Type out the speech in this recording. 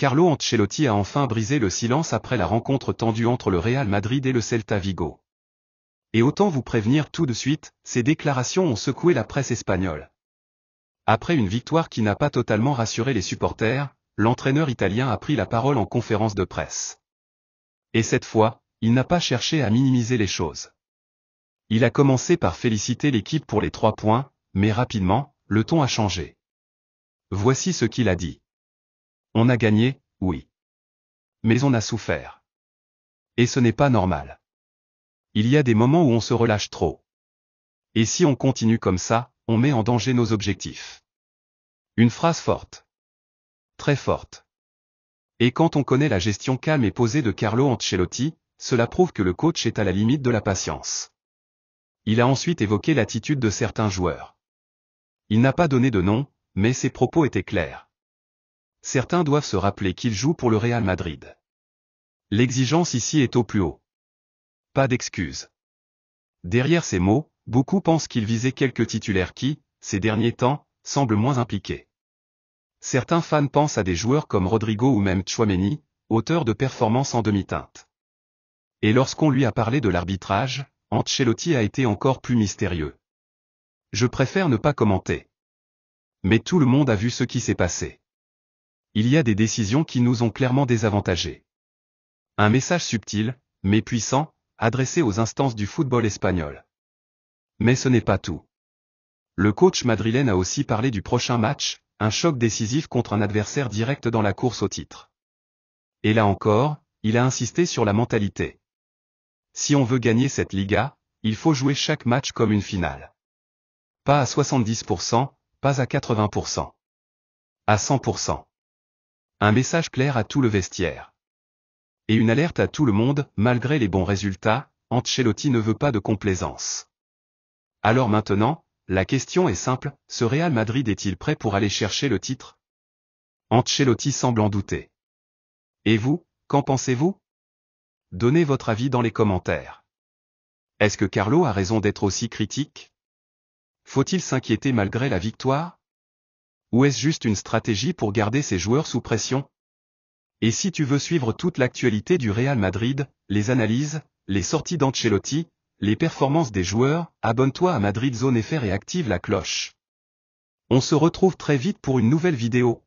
Carlo Ancelotti a enfin brisé le silence après la rencontre tendue entre le Real Madrid et le Celta Vigo. Et autant vous prévenir tout de suite, ces déclarations ont secoué la presse espagnole. Après une victoire qui n'a pas totalement rassuré les supporters, l'entraîneur italien a pris la parole en conférence de presse. Et cette fois, il n'a pas cherché à minimiser les choses. Il a commencé par féliciter l'équipe pour les 3 points, mais rapidement, le ton a changé. Voici ce qu'il a dit. On a gagné, oui. Mais on a souffert. Et ce n'est pas normal. Il y a des moments où on se relâche trop. Et si on continue comme ça, on met en danger nos objectifs. Une phrase forte. Très forte. Et quand on connaît la gestion calme et posée de Carlo Ancelotti, cela prouve que le coach est à la limite de la patience. Il a ensuite évoqué l'attitude de certains joueurs. Il n'a pas donné de nom, mais ses propos étaient clairs. Certains doivent se rappeler qu'ils jouent pour le Real Madrid. L'exigence ici est au plus haut. Pas d'excuses. Derrière ces mots, beaucoup pensent qu'il visait quelques titulaires qui, ces derniers temps, semblent moins impliqués. Certains fans pensent à des joueurs comme Rodrigo ou même Tchouaméni, auteurs de performances en demi-teinte. Et lorsqu'on lui a parlé de l'arbitrage, Ancelotti a été encore plus mystérieux. Je préfère ne pas commenter. Mais tout le monde a vu ce qui s'est passé. Il y a des décisions qui nous ont clairement désavantagés. Un message subtil, mais puissant, adressé aux instances du football espagnol. Mais ce n'est pas tout. Le coach madrilène a aussi parlé du prochain match, un choc décisif contre un adversaire direct dans la course au titre. Et là encore, il a insisté sur la mentalité. Si on veut gagner cette Liga, il faut jouer chaque match comme une finale. Pas à 70%, pas à 80%. À 100%. Un message clair à tout le vestiaire. Et une alerte à tout le monde, malgré les bons résultats, Ancelotti ne veut pas de complaisance. Alors maintenant, la question est simple, ce Real Madrid est-il prêt pour aller chercher le titre? Ancelotti semble en douter. Et vous, qu'en pensez-vous? Donnez votre avis dans les commentaires. Est-ce que Carlo a raison d'être aussi critique? Faut-il s'inquiéter malgré la victoire? Ou est-ce juste une stratégie pour garder ses joueurs sous pression? Et si tu veux suivre toute l'actualité du Real Madrid, les analyses, les sorties d'Ancelotti, les performances des joueurs, abonne-toi à Madrid Zone FR et active la cloche. On se retrouve très vite pour une nouvelle vidéo.